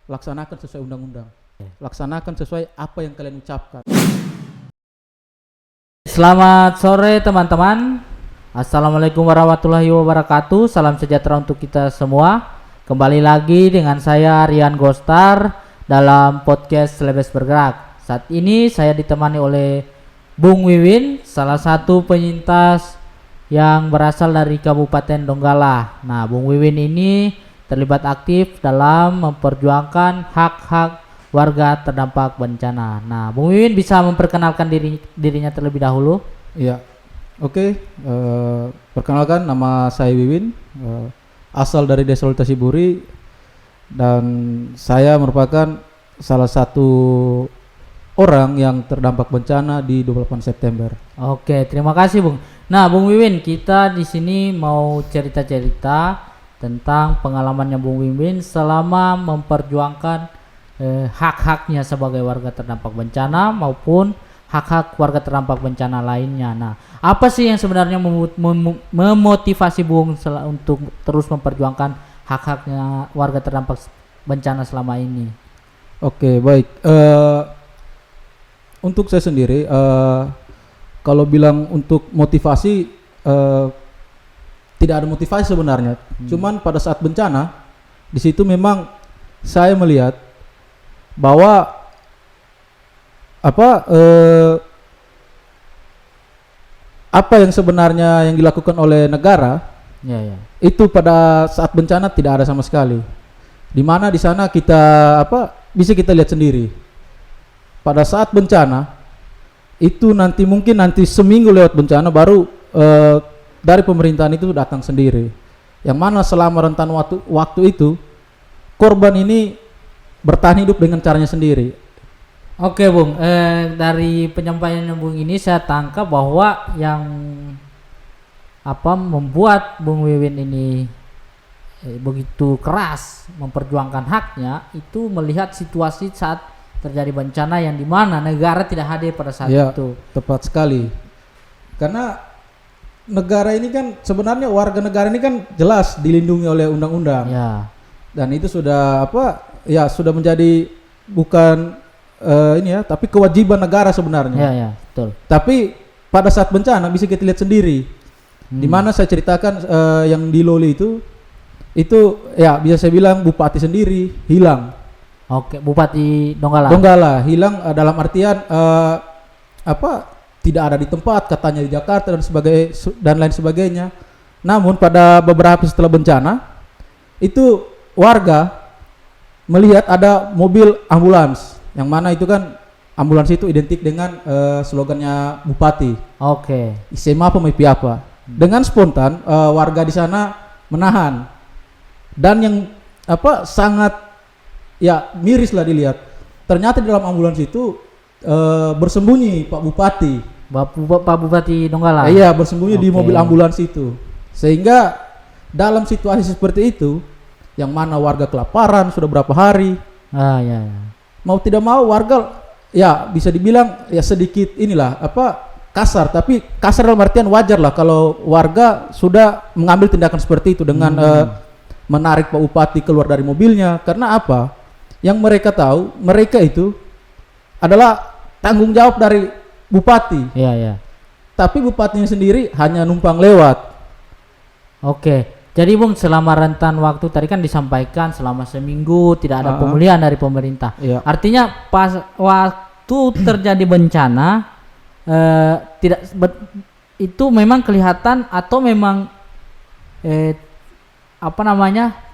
laksanakan sesuai undang-undang. Laksanakan sesuai apa yang kalian ucapkan. Selamat sore teman-teman. Assalamualaikum warahmatullahi wabarakatuh. Salam sejahtera untuk kita semua. Kembali lagi dengan saya Rian Gostar dalam podcast Selebes Bergerak. Saat ini saya ditemani oleh Bung Wiwin, salah satu penyintas yang berasal dari Kabupaten Donggala. Nah, Bung Wiwin ini terlibat aktif dalam memperjuangkan hak-hak warga terdampak bencana. Nah, Bung Wiwin bisa memperkenalkan dirinya terlebih dahulu? Iya, oke. Perkenalkan, nama saya Wiwin, asal dari Desa Ultasiburi, dan saya merupakan salah satu orang yang terdampak bencana di 28 September. Oke, terima kasih Bung. Nah, Bung Wiwin, kita di sini mau cerita-cerita tentang pengalamannya Bung Wiwin selama memperjuangkan hak-haknya sebagai warga terdampak bencana maupun hak-hak warga terdampak bencana lainnya. Nah, apa sih yang sebenarnya memotivasi Bung untuk terus memperjuangkan hak-haknya warga terdampak bencana selama ini? Oke, baik. Untuk saya sendiri, kalau bilang untuk motivasi, tidak ada motivasi sebenarnya. Cuman pada saat bencana, di situ memang saya melihat bahwa apa yang sebenarnya yang dilakukan oleh negara itu pada saat bencana tidak ada sama sekali. Di mana di sana kita bisa kita lihat sendiri. Pada saat bencana itu mungkin nanti seminggu lewat bencana baru dari pemerintahan itu datang sendiri. Yang mana selama rentan waktu itu korban ini bertahan hidup dengan caranya sendiri. Oke Bung, dari penyampaian Bung ini saya tangkap bahwa yang membuat Bung Wiwin ini begitu keras memperjuangkan haknya itu melihat situasi saat terjadi bencana yang dimana negara tidak hadir pada saat itu. Tepat sekali. Karena negara ini kan sebenarnya warga negara ini kan jelas dilindungi oleh undang-undang. Ya. Dan itu sudah sudah menjadi bukan tapi kewajiban negara sebenarnya. Ya, betul. Tapi pada saat bencana bisa kita lihat sendiri. Di mana saya ceritakan yang di Loli itu ya bisa saya bilang bupati sendiri hilang. Oke, Bupati Donggala. Donggala hilang dalam artian tidak ada di tempat, katanya di Jakarta dan lain sebagainya. Namun pada beberapa setelah bencana itu warga melihat ada mobil ambulans, yang mana itu kan ambulans itu identik dengan slogannya bupati. Oke. Isema apa mepi apa. Dengan spontan warga di sana menahan. Dan yang sangat miris lah dilihat. Ternyata di dalam ambulans itu bersembunyi Pak Bupati. Pak Bupati Donggala. Iya, bersembunyi di mobil ambulans itu. Sehingga dalam situasi seperti itu, yang mana warga kelaparan sudah berapa hari, mau tidak mau warga bisa dibilang sedikit kasar, tapi kasar dalam artian wajar lah kalau warga sudah mengambil tindakan seperti itu dengan menarik Pak Bupati keluar dari mobilnya. Karena apa? Yang mereka tahu, mereka itu adalah tanggung jawab dari bupati. Iya. Tapi bupatinya sendiri hanya numpang lewat. Oke. Jadi Bung, selama rentan waktu tadi kan disampaikan selama seminggu tidak ada pemulihan dari pemerintah. Iya. Artinya pas waktu terjadi bencana itu memang kelihatan atau memang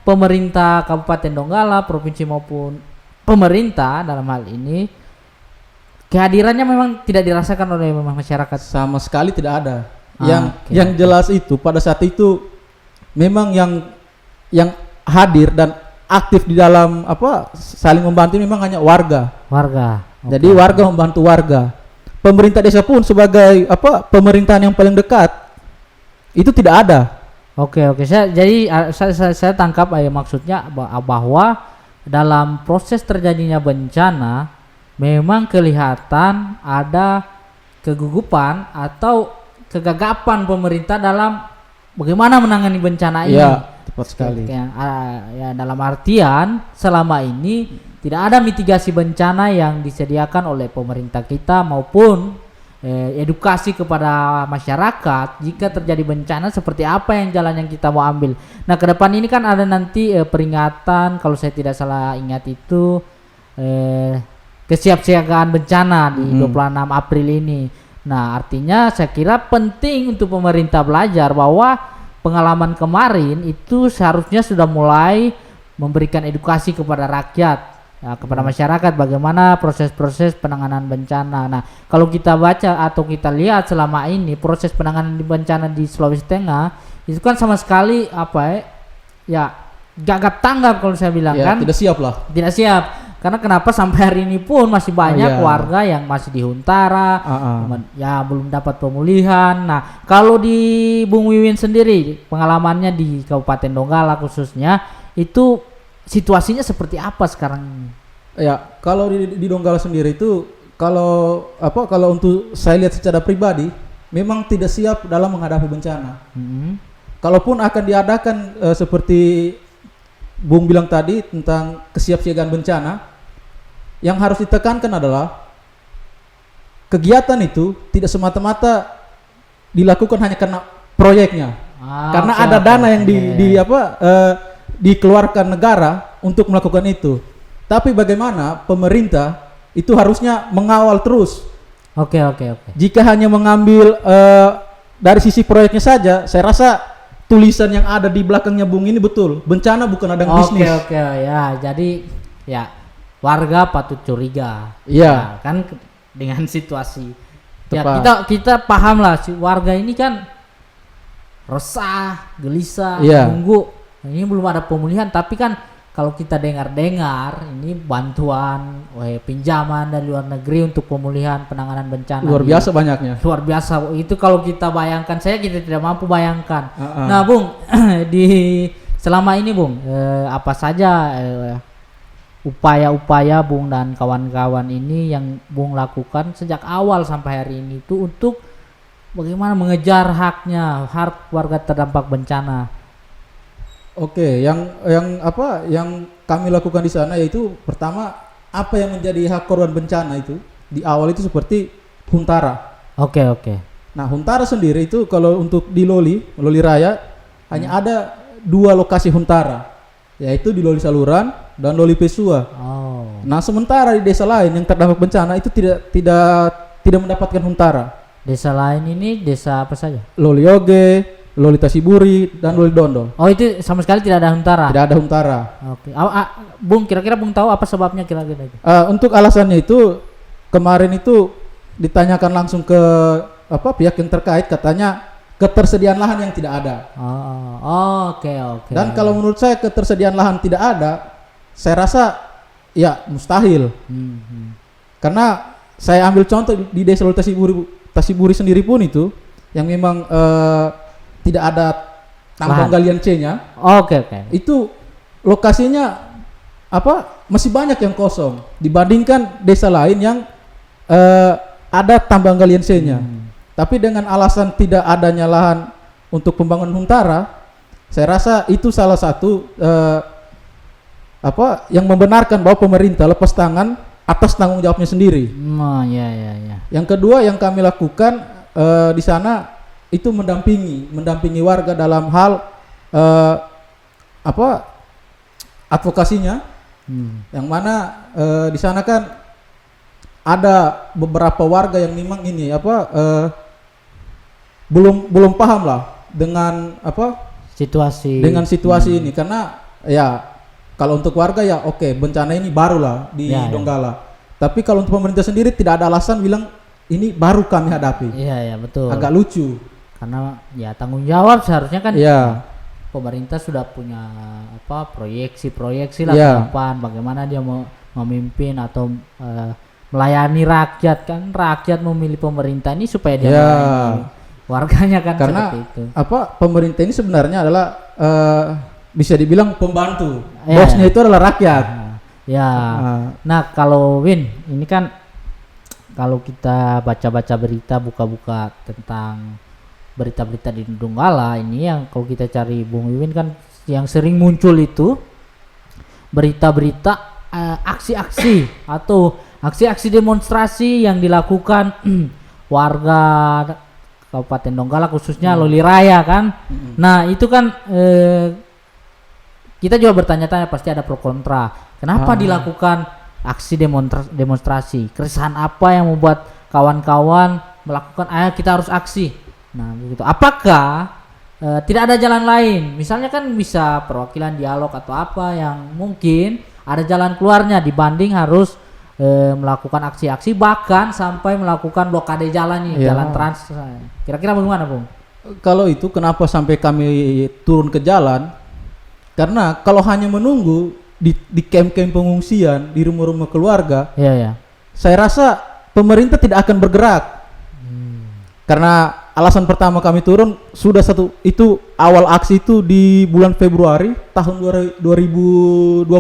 pemerintah Kabupaten Donggala, provinsi maupun pemerintah dalam hal ini kehadirannya memang tidak dirasakan oleh masyarakat sama sekali tidak ada. Yang jelas itu pada saat itu memang yang hadir dan aktif di dalam saling membantu memang hanya warga. Jadi warga membantu warga. Pemerintah desa pun sebagai pemerintahan yang paling dekat itu tidak ada. Oke. Saya tangkap maksudnya bahwa dalam proses terjadinya bencana memang kelihatan ada kegugupan atau kegagapan pemerintah dalam bagaimana menangani bencana ini. Iya, tepat sekali. Ya, dalam artian selama ini tidak ada mitigasi bencana yang disediakan oleh pemerintah kita maupun edukasi kepada masyarakat jika terjadi bencana seperti apa yang jalan yang kita mau ambil. Nah, ke depan ini kan ada nanti peringatan, kalau saya tidak salah ingat itu kesiapsiagaan bencana di 26 April ini. Nah, artinya saya kira penting untuk pemerintah belajar bahwa pengalaman kemarin itu seharusnya sudah mulai memberikan edukasi kepada rakyat, ya, kepada masyarakat bagaimana proses-proses penanganan bencana. Nah, kalau kita baca atau kita lihat selama ini proses penanganan bencana di Sulawesi Tengah itu kan sama sekali gagap tanggap kalau saya bilang kan. Tidak siap lah. Tidak siap. Karena kenapa sampai hari ini pun masih banyak warga yang masih di Huntara, belum dapat pemulihan. Nah, kalau di Bung Wiwin sendiri pengalamannya di Kabupaten Donggala khususnya itu situasinya seperti apa sekarang ini? Ya, kalau di Donggala sendiri itu kalau untuk saya lihat secara pribadi memang tidak siap dalam menghadapi bencana. Kalaupun akan diadakan seperti Bung bilang tadi tentang kesiapsiagaan bencana, yang harus ditekankan adalah kegiatan itu tidak semata-mata dilakukan hanya karena proyeknya, karena ada dana yang dikeluarkan negara untuk melakukan itu. Tapi bagaimana pemerintah itu harusnya mengawal terus. Oke. Jika hanya mengambil dari sisi proyeknya saja, saya rasa tulisan yang ada di belakangnya Bung ini betul. Bencana bukan ladang bisnis. Oke, ya. Jadi warga patut curiga. Iya. Ya, kan dengan situasi. Ya, kita paham lah warga ini kan resah, gelisah, nunggu. Ini belum ada pemulihan, tapi kan kalau kita dengar ini bantuan pinjaman dari luar negeri untuk pemulihan penanganan bencana luar biasa banyaknya. Luar biasa itu kalau kita bayangkan, kita tidak mampu bayangkan. Nah, Bung, selama ini Bung, apa saja upaya-upaya Bung dan kawan-kawan ini yang Bung lakukan sejak awal sampai hari ini itu untuk bagaimana mengejar hak warga terdampak bencana? Oke, yang kami lakukan di sana yaitu pertama apa yang menjadi hak korban bencana itu di awal itu seperti Huntara. Oke. Nah, Huntara sendiri itu kalau untuk di Loli Raya hanya ada 2 lokasi Huntara, yaitu di Loli Saluran dan Loli Pesua. Nah, sementara di desa lain yang terdampak bencana itu tidak mendapatkan Huntara. Desa lain ini desa apa saja? Loli Oge, Loli Tasiburi dan Loli Dondol. Oh, itu sama sekali tidak ada Huntara. Tidak ada Huntara. Oke. Bung, kira-kira Bung tahu apa sebabnya kira-kira? Untuk alasannya itu kemarin itu ditanyakan langsung ke pihak yang terkait, katanya ketersediaan lahan yang tidak ada. Oke. Dan kalau menurut saya ketersediaan lahan tidak ada, saya rasa mustahil. Karena saya ambil contoh di desa Loli Tasiburi sendiri pun itu yang memang tidak ada tambang galian C-nya. Oke. Itu lokasinya masih banyak yang kosong dibandingkan desa lain yang ada tambang galian C-nya. Tapi dengan alasan tidak adanya lahan untuk pembangunan Huntara, saya rasa itu salah satu yang membenarkan bahwa pemerintah lepas tangan atas tanggung jawabnya sendiri. Ya. Yang kedua yang kami lakukan di sana itu mendampingi warga dalam hal advokasinya, yang mana di sana kan ada beberapa warga yang memang ini belum paham lah dengan situasi ini, karena kalau untuk warga bencana ini baru lah di Donggala, tapi kalau untuk pemerintah sendiri tidak ada alasan bilang ini baru kami hadapi. Iya betul. Agak lucu. Karena tanggung jawab seharusnya kan pemerintah sudah punya proyeksi lah ke depan bagaimana dia mau memimpin atau melayani rakyat, kan rakyat memilih pemerintah ini supaya dia melayani warganya kan. Karena seperti itu. Pemerintah ini sebenarnya adalah bisa dibilang pembantu. Bosnya itu adalah rakyat. Nah, kalau Win ini kan kalau kita baca-baca berita, buka-buka tentang berita-berita di Donggala ini, yang kalau kita cari Bung Wiwin kan yang sering muncul itu berita-berita aksi-aksi atau aksi-aksi demonstrasi yang dilakukan warga Kabupaten Donggala khususnya Loli Raya kan. Nah itu kan kita juga bertanya-tanya, pasti ada pro kontra. Kenapa dilakukan aksi demonstrasi? Keresahan apa yang membuat kawan-kawan melakukan ayo kita harus aksi? Nah begitu. Apakah tidak ada jalan lain? Misalnya kan bisa perwakilan dialog atau apa yang mungkin ada jalan keluarnya dibanding harus melakukan aksi-aksi bahkan sampai melakukan blokade jalan nih, jalan trans. Kira-kira bagaimana, Bung? Kalau itu kenapa sampai kami turun ke jalan? Karena kalau hanya menunggu di camp-camp pengungsian, di rumah-rumah keluarga, saya rasa pemerintah tidak akan bergerak. Karena alasan pertama kami turun sudah itu awal aksi itu di bulan Februari tahun 2020.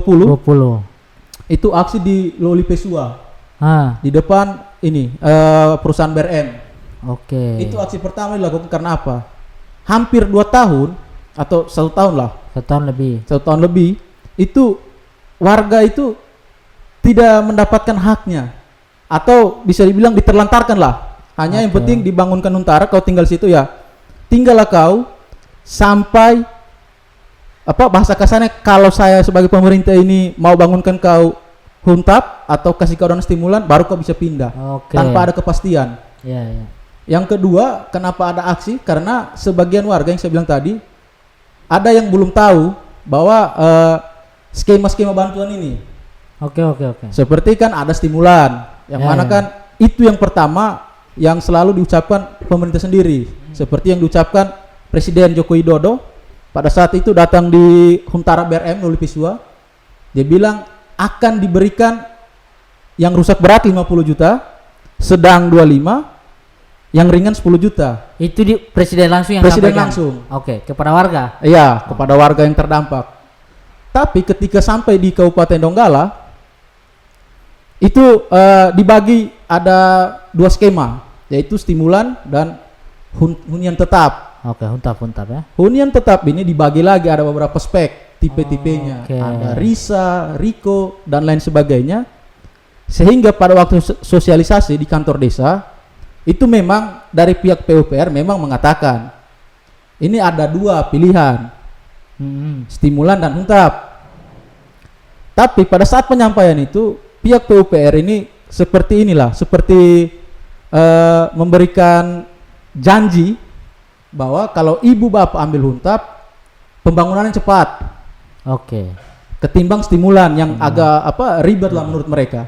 Itu aksi di Loli Pesua. Di depan ini perusahaan BRM. Itu aksi pertama dilakukan karena apa? Hampir 2 tahun atau 1 tahun lah. 1 tahun lebih. 1 tahun lebih itu warga itu tidak mendapatkan haknya atau bisa dibilang diterlantarkan lah. Hanya yang penting dibangunkan huntara, kau tinggal situ ya. Tinggallah kau sampai bahasa kasarnya, kalau saya sebagai pemerintah ini mau bangunkan kau huntap atau kasih kau dana stimulan, baru kau bisa pindah tanpa ada kepastian. Yang kedua, kenapa ada aksi? Karena sebagian warga yang saya bilang tadi ada yang belum tahu bahwa skema-skema bantuan ini. Seperti kan ada stimulan, yang mana kan itu yang pertama yang selalu diucapkan pemerintah sendiri, seperti yang diucapkan Presiden Joko Widodo pada saat itu datang di Huntara BRM Loli Pesua. Dia bilang akan diberikan yang rusak berat 50 juta, sedang 25, yang ringan 10 juta. Itu di Presiden langsung yang Presiden sampaikan? langsung. Kepada warga? Iya, kepada warga yang terdampak. Tapi ketika sampai di Kabupaten Donggala, itu dibagi ada 2 skema, yaitu stimulan dan hunian tetap. Huntap ya. Hunian tetap ini dibagi lagi, ada beberapa spek, tipe-tipenya. Ada RISA, RIKO, dan lain sebagainya. Sehingga pada waktu sosialisasi di kantor desa, itu memang dari pihak PUPR memang mengatakan, ini ada 2 pilihan, stimulan dan huntap. Tapi pada saat penyampaian itu, pihak PUPR ini seperti memberikan janji bahwa kalau ibu bapak ambil huntap, pembangunannya cepat. Ketimbang stimulan yang agak ribet lah menurut mereka.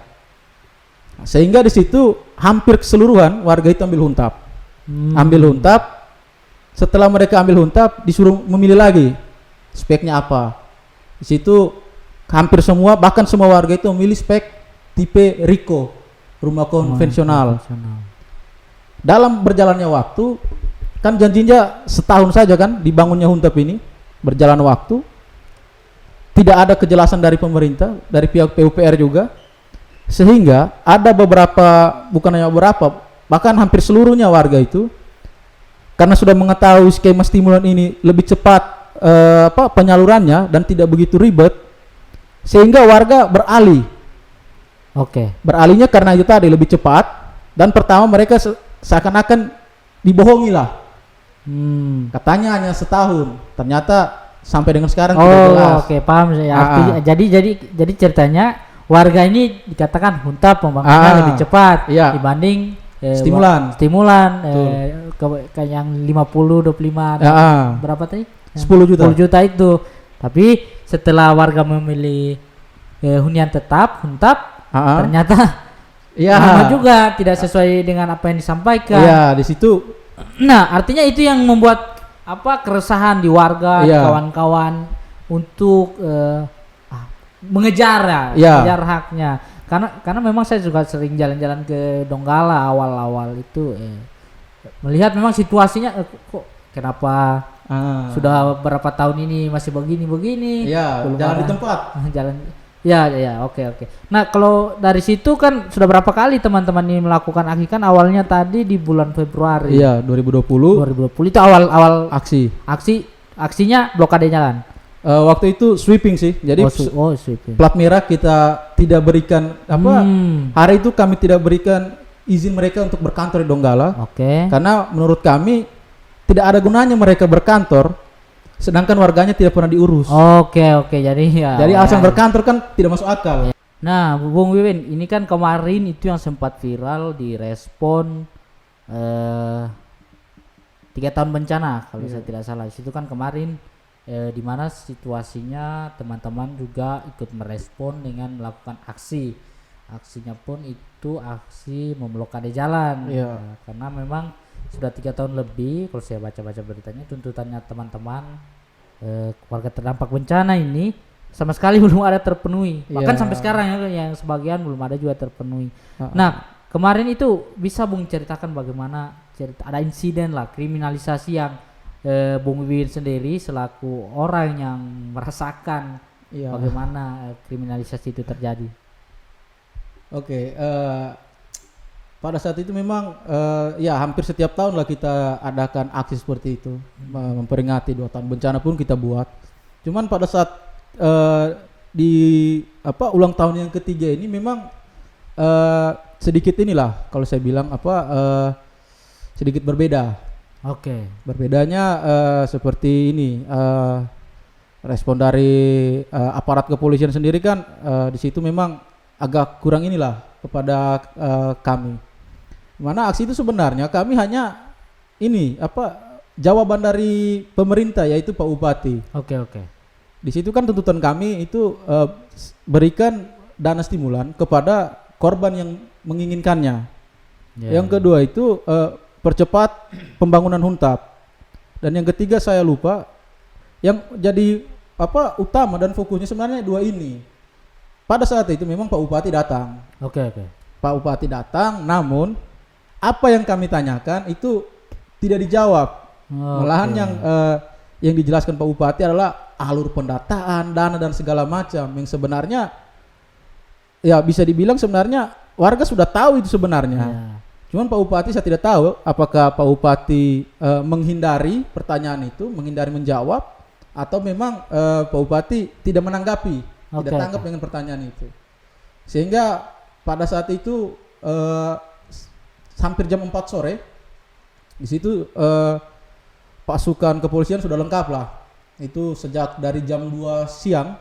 Sehingga di situ hampir keseluruhan warga itu ambil huntap. Ambil huntap. Setelah mereka ambil huntap, disuruh memilih lagi speknya apa. Di situ hampir semua, bahkan semua warga itu memilih spek tipe RIKO, rumah konvensional. Dalam berjalannya waktu, kan janjinya setahun saja kan dibangunnya huntap ini, berjalan waktu, tidak ada kejelasan dari pemerintah, dari pihak PUPR juga, sehingga ada bukan hanya beberapa, bahkan hampir seluruhnya warga itu, karena sudah mengetahui skema stimulan ini lebih cepat penyalurannya dan tidak begitu ribet, sehingga warga beralih. Beralihnya karena itu tadi lebih cepat, dan pertama mereka seakan-akan dibohongi lah. Katanya hanya setahun, ternyata sampai dengan sekarang tidak jelas. Paham ya. Jadi ceritanya warga ini dikatakan huntap pembangunannya lebih cepat dibanding stimulan ke yang 50 25 berapa tadi? 10 juta. 10 juta itu. Tapi setelah warga memilih hunian tetap, huntap, ternyata sama juga tidak sesuai dengan apa yang disampaikan. Di situ. Nah, artinya itu yang membuat keresahan di warga, kawan-kawan untuk mengejar mengejar haknya. Karena memang saya juga sering jalan-jalan ke Donggala awal-awal itu melihat memang situasinya kok kenapa sudah berapa tahun ini masih begini. Jalan di tempat. Oke. Nah, kalau dari situ kan sudah berapa kali teman-teman ini melakukan aksi? Kan awalnya tadi di bulan Februari. 2020 itu awal aksinya blokade jalan. Waktu itu sweeping sih. Jadi sweeping. Plat merah kita tidak berikan hari itu kami tidak berikan izin mereka untuk berkantor di Donggala. Oke. Karena menurut kami tidak ada gunanya mereka berkantor sedangkan warganya tidak pernah diurus. Oke. Jadi alasan berkantor kan tidak masuk akal. Nah, Bung Wiwin, ini kan kemarin itu yang sempat viral di respon 3 tahun bencana kalau saya tidak salah. Itu kan kemarin di mana situasinya teman-teman juga ikut merespon dengan melakukan aksi. Aksinya pun itu aksi memblokade jalan. Karena memang sudah 3 tahun lebih kalau saya baca-baca beritanya, tuntutannya teman-teman warga terdampak bencana ini sama sekali belum ada terpenuhi. Bahkan sampai sekarang yang sebagian belum ada juga terpenuhi. Nah, kemarin itu bisa Bung ceritakan bagaimana ada insiden lah kriminalisasi yang Bung Wiwin sendiri selaku orang yang merasakan bagaimana kriminalisasi itu terjadi. Pada saat itu memang hampir setiap tahun lah kita adakan aksi seperti itu, memperingati 2 tahun bencana pun kita buat. Cuman pada saat di ulang tahun yang ketiga ini memang sedikit inilah kalau saya bilang sedikit berbeda. Berbedanya seperti ini, respon dari aparat kepolisian sendiri kan di situ memang agak kurang inilah kepada kami. Mana aksi itu sebenarnya kami hanya jawaban dari pemerintah yaitu Pak Bupati. Di situ kan tuntutan kami itu berikan dana stimulan kepada korban yang menginginkannya. Yang kedua itu percepat pembangunan Huntap. Dan yang ketiga saya lupa, yang jadi utama dan fokusnya sebenarnya 2 ini. Pada saat itu memang Pak Bupati datang. Pak Bupati datang, namun apa yang kami tanyakan itu tidak dijawab. Malahan yang dijelaskan Pak Bupati adalah alur pendataan, dana dan segala macam yang sebenarnya bisa dibilang sebenarnya warga sudah tahu itu sebenarnya. Cuman Pak Bupati saya tidak tahu apakah Pak Bupati menghindari pertanyaan itu, menghindari menjawab, atau memang Pak Bupati tidak menanggapi, tidak tanggap dengan pertanyaan itu. Sehingga pada saat itu hampir jam 4 sore di situ pasukan kepolisian sudah lengkap lah. Itu sejak dari jam 2 siang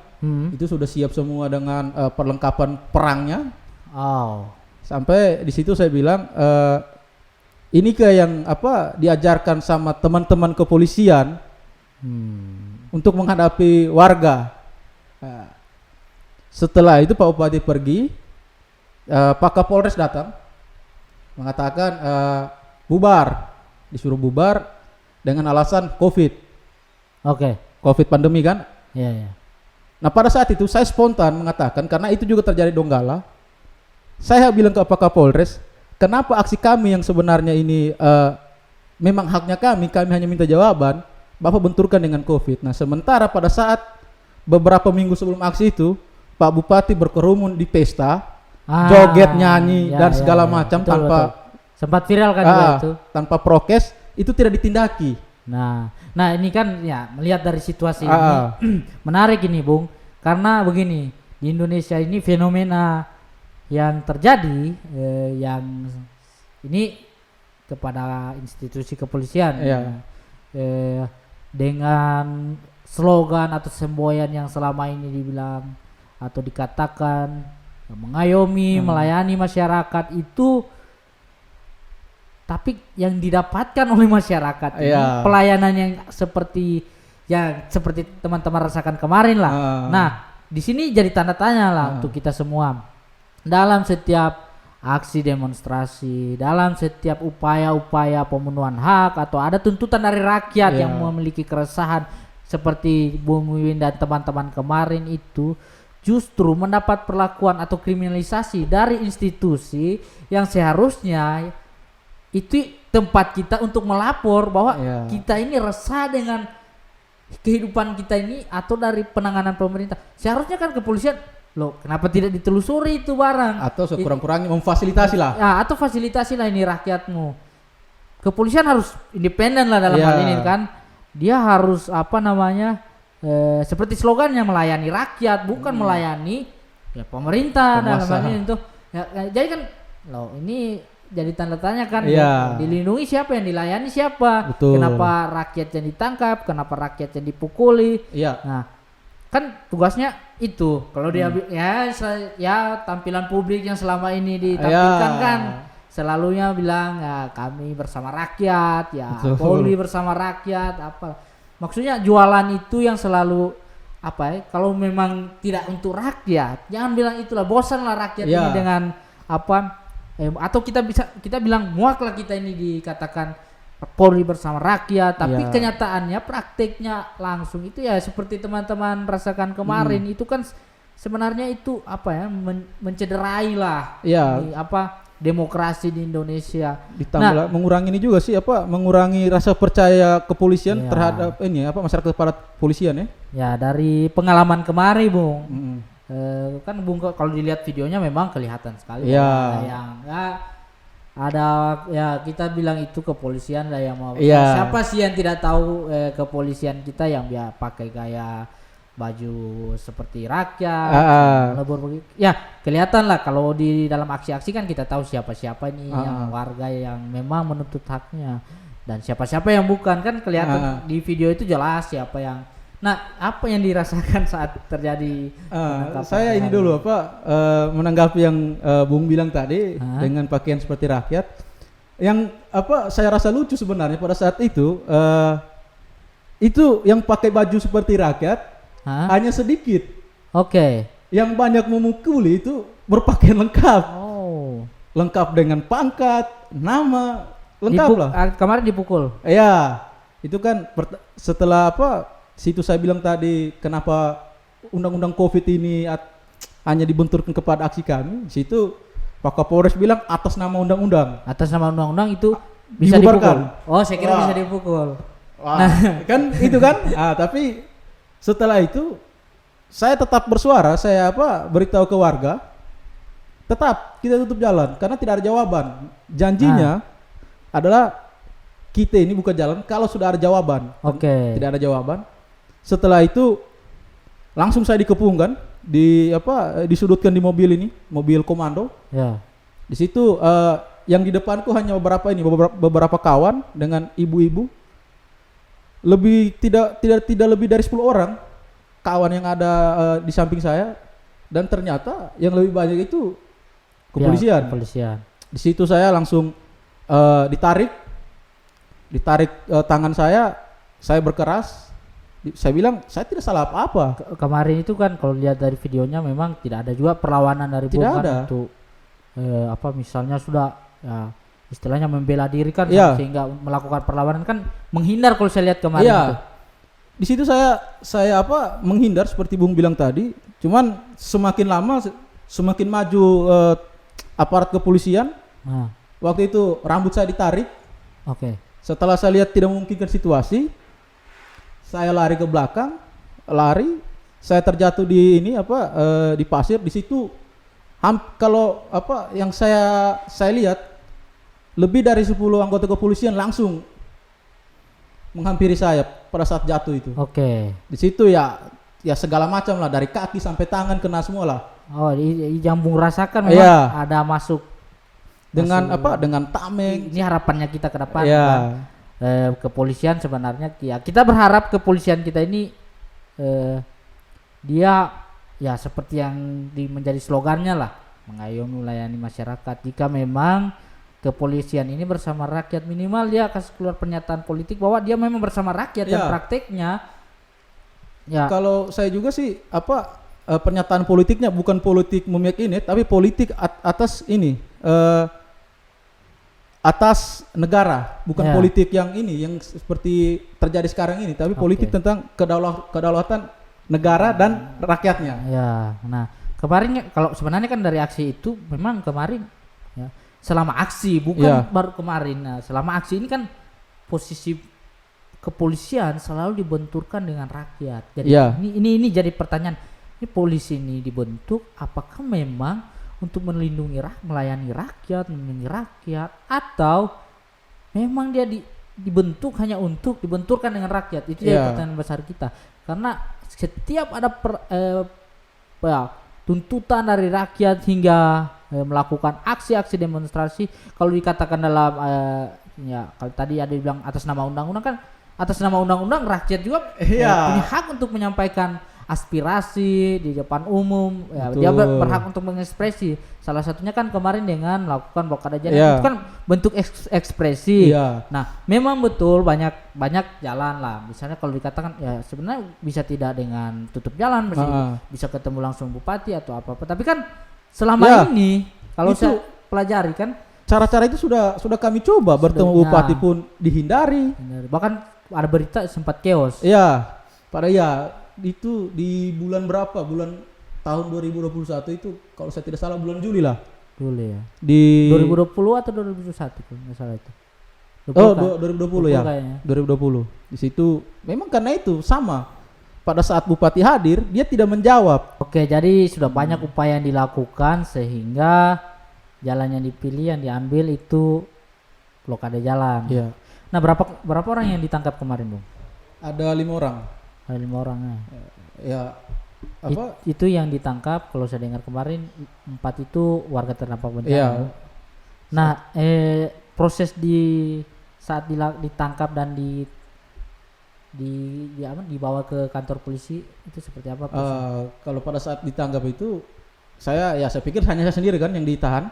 itu sudah siap semua dengan perlengkapan perangnya. Sampai di situ saya bilang ini yang diajarkan sama teman-teman kepolisian untuk menghadapi warga. Setelah itu Pak Bupati pergi, Pak Kapolres datang mengatakan bubar, disuruh bubar dengan alasan COVID. COVID pandemi kan? Nah pada saat itu saya spontan mengatakan, karena itu juga terjadi di Donggala. Saya bilang ke Pak Kapolres, kenapa aksi kami yang sebenarnya ini memang haknya kami hanya minta jawaban, Bapak benturkan dengan COVID. Nah sementara pada saat beberapa minggu sebelum aksi itu, Pak Bupati berkerumun di pesta, joget, nyanyi dan segala macam tanpa sempat viral kan juga itu. Tanpa prokes, itu tidak ditindaki. Nah ini kan melihat dari situasi ini menarik ini Bung, karena begini, di Indonesia ini fenomena yang terjadi yang ini kepada institusi kepolisian dengan slogan atau semboyan yang selama ini dibilang atau dikatakan mengayomi, melayani masyarakat itu, tapi yang didapatkan oleh masyarakat ini pelayanan yang seperti teman-teman rasakan kemarin lah. Nah di sini jadi tanda tanya lah untuk kita semua. Dalam setiap aksi demonstrasi, dalam setiap upaya-upaya pemenuhan hak atau ada tuntutan dari rakyat yang memiliki keresahan seperti Bung Wiwin dan teman-teman kemarin itu, justru mendapat perlakuan atau kriminalisasi dari institusi yang seharusnya itu tempat kita untuk melapor bahwa kita ini resah dengan kehidupan kita ini atau dari penanganan pemerintah. Seharusnya kan kepolisian, loh kenapa tidak ditelusuri itu barang, atau sekurang-kurangnya memfasilitasi lah atau fasilitasi lah ini rakyatmu. Kepolisian harus independen lah dalam hal ini kan, dia harus seperti slogannya melayani rakyat, bukan melayani ya pemerintah dalam hal ini itu. Ya, jadi kan loh ini jadi tanda tanya kan, dilindungi siapa, yang dilayani siapa? Betul. Kenapa rakyat yang ditangkap? Kenapa rakyat yang dipukuli? Iya. Nah, kan tugasnya itu. Kalau dia ya tampilan publik yang selama ini ditampilkan kan selalunya bilang ya kami bersama rakyat, ya Polri bersama rakyat, apa maksudnya jualan itu yang selalu apa ya, kalau memang tidak untuk rakyat jangan bilang itulah, bosan lah rakyat ini dengan apa atau kita bilang muaklah kita ini dikatakan Polri bersama rakyat, tapi kenyataannya prakteknya langsung itu ya seperti teman-teman rasakan kemarin itu kan sebenarnya itu apa ya mencederai lah demokrasi di Indonesia. Ditambah mengurangi ini juga sih mengurangi rasa percaya kepolisian terhadap ini masyarakat pada polisian ya. Ya dari pengalaman kemarin Bung. Kan Bung kalau dilihat videonya memang kelihatan sekali ada ya kita bilang itu kepolisian lah yang mau. Siapa sih yang tidak tahu kepolisian kita yang pakai gaya baju seperti rakyat, lebur begitu. Ya kelihatan lah kalau di dalam aksi-aksi kan kita tahu siapa-siapa nih yang warga yang memang menuntut haknya dan siapa-siapa yang bukan kan kelihatan di video itu jelas siapa yang. Nah apa yang dirasakan saat terjadi? Saya ini dulu menanggapi yang Bung bilang tadi dengan pakaian seperti rakyat. Yang saya rasa lucu sebenarnya pada saat itu yang pakai baju seperti rakyat hanya sedikit. Yang banyak memukuli itu berpakaian lengkap. Lengkap dengan pangkat, nama, lengkap lah. Kemarin dipukul. Iya. Itu kan setelah situ saya bilang tadi kenapa undang-undang Covid ini hanya dibenturkan kepada aksi kami. Situ Pak Kapolres bilang atas nama undang-undang. Atas nama undang-undang itu bisa dipukul. Saya kira bisa dipukul. Kan itu kan. Tapi setelah itu saya tetap bersuara, saya beritahu ke warga, tetap kita tutup jalan karena tidak ada jawaban. Janjinya adalah kita ini buka jalan kalau sudah ada jawaban. Tidak ada jawaban. Setelah itu langsung saya dikepungkan, disudutkan di mobil ini, mobil komando. Di situ yang di depanku hanya beberapa kawan dengan ibu-ibu. Tidak lebih dari 10 orang kawan yang ada di samping saya, dan ternyata yang lebih banyak itu kepolisian. Di situ saya langsung ditarik tangan saya berkeras. Saya bilang saya tidak salah apa-apa. Kemarin itu kan kalau lihat dari videonya memang tidak ada juga perlawanan dari Bung kan untuk misalnya sudah istilahnya membela diri kan sehingga melakukan perlawanan kan menghindar kalau saya lihat kemarin itu. Di situ saya menghindar seperti Bung bilang tadi. Cuman semakin lama semakin maju aparat kepolisian. Waktu itu rambut saya ditarik. Setelah saya lihat tidak memungkinkan situasi, saya lari ke belakang, saya terjatuh di di pasir. Di situ kalau yang saya lihat lebih dari 10 anggota kepolisian langsung menghampiri saya pada saat jatuh itu. Di situ ya segala macam lah, dari kaki sampai tangan kena semua lah. Yang Bung rasakan memang ada masuk dengan tameng. Ini harapannya kita ke depan kan. Kepolisian sebenarnya kita berharap kepolisian kita ini dia ya seperti yang menjadi slogannya lah, mengayomi melayani masyarakat. Jika memang kepolisian ini bersama rakyat, minimal dia kasih keluar pernyataan politik bahwa dia memang bersama rakyat dan prakteknya kalau saya juga sih pernyataan politiknya bukan politik memihak ini, tapi politik atas ini atas negara, bukan politik yang seperti terjadi sekarang ini, tapi politik tentang kedaulatan negara dan rakyatnya. Nah kemarin kalau sebenarnya kan dari aksi itu memang kemarin selama aksi bukan baru kemarin. Nah, selama aksi ini kan posisi kepolisian selalu dibenturkan dengan rakyat. Jadi ini jadi pertanyaan, ini polisi ini dibentuk apakah memang untuk melindungi melayani rakyat, melindungi rakyat, atau memang dia dibentuk hanya untuk dibenturkan dengan rakyat? Itu jadi pertanyaan besar kita. Karena setiap ada tuntutan dari rakyat hingga melakukan aksi-aksi demonstrasi, kalau dikatakan dalam ya kalau tadi ada bilang atas nama undang-undang, kan atas nama undang-undang rakyat juga punya hak untuk menyampaikan aspirasi di depan umum, ya, dia berhak untuk mengekspresi. Salah satunya kan kemarin dengan melakukan blokade jalan, itu kan bentuk ekspresi. Nah, memang betul banyak jalan lah. Misalnya kalau dikatakan ya sebenarnya bisa tidak dengan tutup jalan, bisa ketemu langsung bupati atau apa-apa. Tapi kan selama ini kalau saya pelajari kan cara-cara itu sudah kami coba bertemu bupati pun dihindari. Bahkan ada berita sempat chaos. Iya. Pada itu di bulan berapa? Bulan tahun 2021 itu kalau saya tidak salah bulan Juli lah. Juli ya. Di 2020 atau 2021 kalau nggak salah itu. 2020 ya. Kayaknya. 2020. Di situ memang karena itu sama. Pada saat bupati hadir, dia tidak menjawab. Oke, jadi sudah banyak upaya yang dilakukan sehingga jalan yang dipilih yang diambil itu blokade jalan. Iya. Nah, berapa orang yang ditangkap kemarin, Bung? Ada 5 orang. Ada 5 orang ya. Ya. Apa? Itu yang ditangkap, kalau saya dengar kemarin 4 itu warga terdampak bencana. Iya. Nah, proses saat ditangkap dan dibawa ke kantor polisi itu seperti apa? Kalau pada saat ditangkap itu saya pikir hanya saya sendiri kan yang ditahan.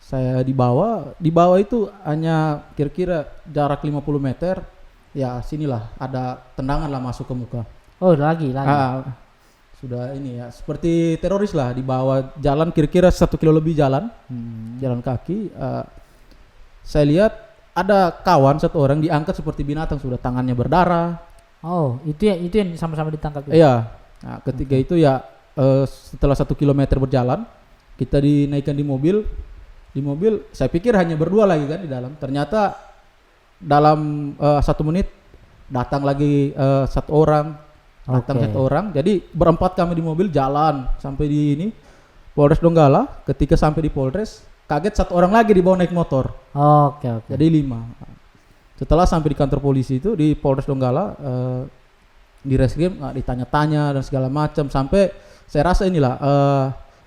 Saya dibawa itu hanya kira-kira jarak 50 meter. Ya sinilah ada tendangan lah masuk ke muka. Oh lagi. Sudah ini ya seperti teroris lah, dibawa jalan kira-kira 1 kilo lebih jalan kaki. Saya lihat ada kawan satu orang diangkat seperti binatang, sudah tangannya berdarah. Oh itu yang sama-sama ditangkap. Iya. Nah, ketiga itu ya setelah 1 kilometer berjalan kita dinaikkan di mobil. Di mobil saya pikir hanya berdua lagi kan di dalam. Ternyata dalam 1 menit datang lagi 1 orang, jadi berempat kami di mobil jalan sampai di ini Polres Donggala. Ketika sampai di Polres kaget 1 orang lagi dibawa naik motor. Oke. Jadi 5. Setelah sampai di kantor polisi itu di Polres Donggala, di reskrim ditanya-tanya dan segala macam, sampai saya rasa inilah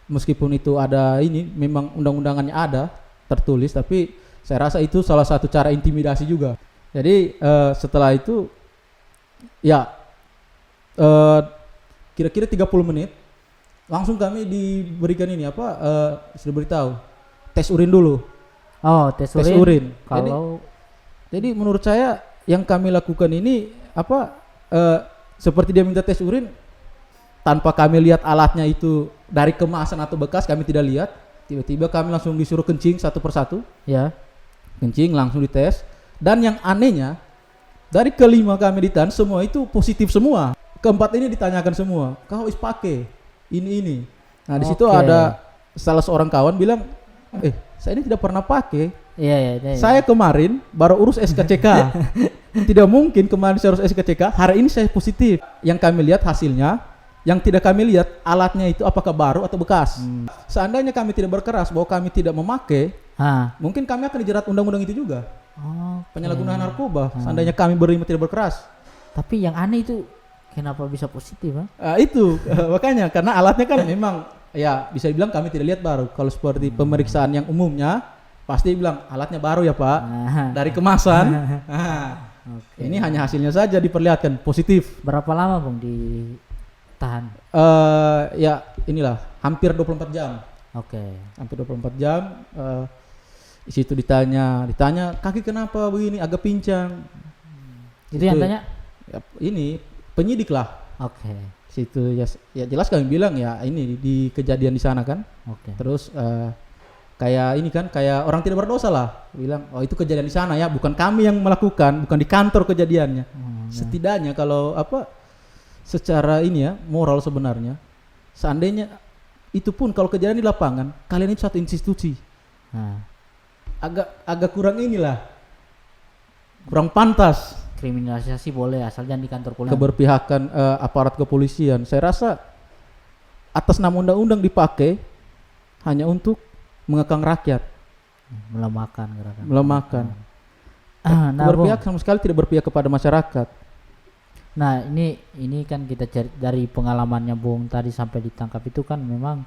meskipun itu ada ini memang undang-undangannya ada tertulis, tapi saya rasa itu salah satu cara intimidasi juga. Jadi setelah itu ya kira-kira 30 menit langsung kami diberikan ini sudah beritahu tes urin dulu. Oh, tes urin. Jadi menurut saya yang kami lakukan ini seperti dia minta tes urin tanpa kami lihat alatnya itu dari kemasan atau bekas, kami tidak lihat. Tiba-tiba kami langsung disuruh kencing satu persatu. Ya. Kencing langsung dites. Dan yang anehnya dari kelima kami ditahan semua itu positif semua. Keempat ini ditanyakan semua, kau pakai ini. Nah di situ ada salah seorang kawan bilang, saya ini tidak pernah pakai. Iya. Saya kemarin baru urus SKCK. Tidak mungkin kemarin saya urus SKCK, hari ini saya positif. Yang kami lihat hasilnya, yang tidak kami lihat alatnya itu apakah baru atau bekas. Seandainya kami tidak berkeras bahwa kami tidak memakai, mungkin kami akan dijerat undang-undang itu juga. Penyalahgunaan narkoba. Seandainya kami tidak berkeras. Tapi yang aneh itu kenapa bisa positif? Itu makanya karena alatnya kan memang ya bisa dibilang kami tidak lihat baru. Kalau seperti pemeriksaan yang umumnya pasti bilang alatnya baru ya Pak, dari kemasan. Ini hanya hasilnya saja diperlihatkan positif. Berapa lama Bung ditahan? Ya inilah hampir 24 jam. Hampir 24 jam. Di situ ditanya kaki kenapa begini, agak pincang. Itu yang tanya? Ya, ini penyidik lah. Situ ya jelas kami bilang ya ini di kejadian di sana kan. Terus kayak ini kan kayak orang tidak berdosa lah. Bilang itu kejadian di sana ya, bukan kami yang melakukan, bukan di kantor kejadiannya. Setidaknya kalau secara ini ya moral sebenarnya, seandainya itu pun kalau kejadian di lapangan, kalian itu satu institusi. Agak kurang inilah, kurang pantas. Kriminalisasi boleh asal jangan di kantor polisi. Keberpihakan aparat kepolisian, saya rasa atas nama undang-undang dipakai hanya untuk mengekang rakyat, melemahkan gerakan. Berpihak sama sekali tidak berpihak kepada masyarakat. Nah ini kan kita cari dari pengalamannya Bung tadi sampai ditangkap itu kan memang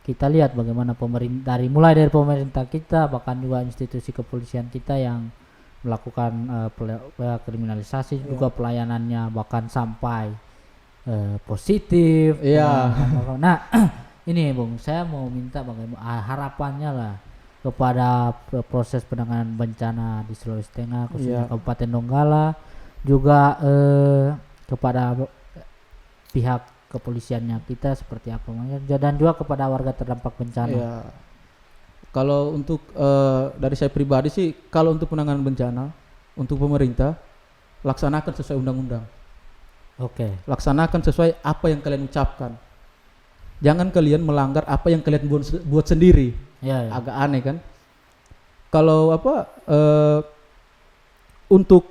kita lihat bagaimana pemerintah mulai dari pemerintah kita bahkan juga institusi kepolisian kita yang melakukan kriminalisasi juga pelayanannya bahkan sampai positif. Nah ini Bung saya mau minta bagaimana harapannya lah kepada proses penanganan bencana di Sulawesi Tengah khususnya Kabupaten Donggala juga kepada pihak kepolisiannya kita seperti apa dan juga kepada warga terdampak bencana. Ya. Kalau untuk dari saya pribadi sih, kalau untuk penanganan bencana untuk pemerintah laksanakan sesuai undang-undang. Oke. Laksanakan sesuai apa yang kalian ucapkan. Jangan kalian melanggar apa yang kalian buat sendiri. Ya. Agak aneh kan? Kalau untuk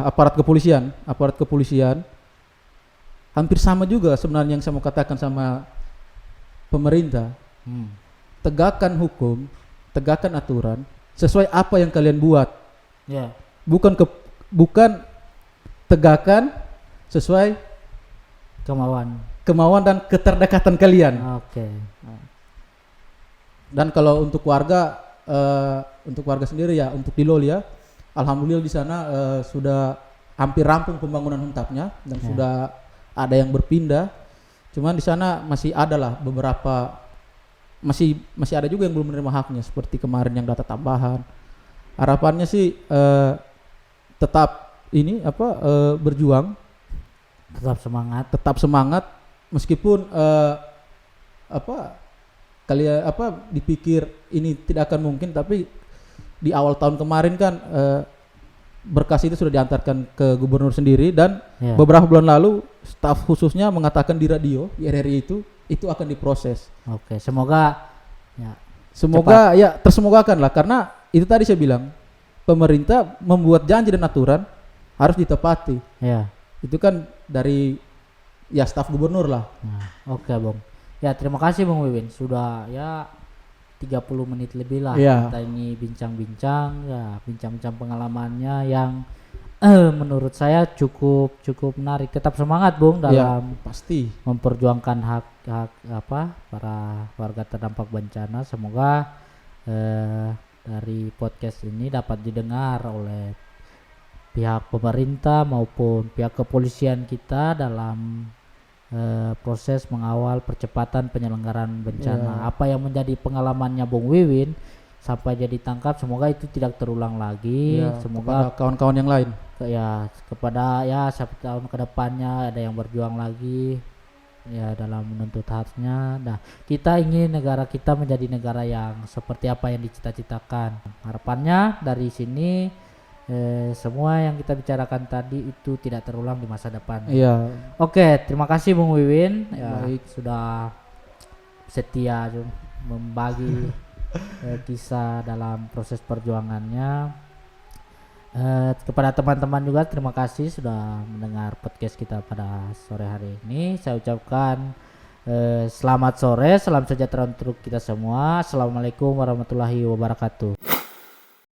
aparat kepolisian hampir sama juga sebenarnya yang saya mau katakan sama pemerintah. Tegakkan hukum, tegakkan aturan sesuai apa yang kalian buat. Bukan tegakkan sesuai kemauan dan keterdekatan kalian. Dan kalau untuk warga sendiri ya, untuk di Lol ya, alhamdulillah di sana sudah hampir rampung pembangunan huntapnya dan sudah ada yang berpindah. Cuman di sana masih ada lah beberapa, masih ada juga yang belum menerima haknya seperti kemarin yang data tambahan. Harapannya sih tetap berjuang, tetap semangat meskipun kalian dipikir ini tidak akan mungkin, tapi di awal tahun kemarin kan berkas itu sudah diantarkan ke gubernur sendiri dan beberapa bulan lalu staf khususnya mengatakan di radio di RRI itu akan diproses. Semoga tersemogakan lah, karena itu tadi saya bilang pemerintah membuat janji dan aturan harus ditepati. Itu kan dari staf gubernur lah. Bung. Terima kasih Bung Wiwin, sudah 30 menit lebih lah kita ini bincang-bincang pengalamannya yang menurut saya cukup menarik. Tetap semangat Bung dalam pasti memperjuangkan hak para warga terdampak bencana. Semoga dari podcast ini dapat didengar oleh pihak pemerintah maupun pihak kepolisian kita dalam proses mengawal percepatan penyelenggaraan bencana. Apa yang menjadi pengalamannya Bung Wiwin sampai jadi tangkap, semoga itu tidak terulang lagi. Semoga kawan-kawan yang lain kepada satu tahun ke depannya ada yang berjuang lagi dalam menuntut haknya. Nah, kita ingin negara kita menjadi negara yang seperti apa yang dicita-citakan. Harapannya dari sini semua yang kita bicarakan tadi itu tidak terulang di masa depan. Oke, terima kasih Bung Wiwin sudah setia membagi kisah dalam proses perjuangannya. Kepada teman-teman juga terima kasih sudah mendengar podcast kita pada sore hari ini. Saya ucapkan selamat sore, salam sejahtera untuk kita semua. Assalamualaikum warahmatullahi wabarakatuh.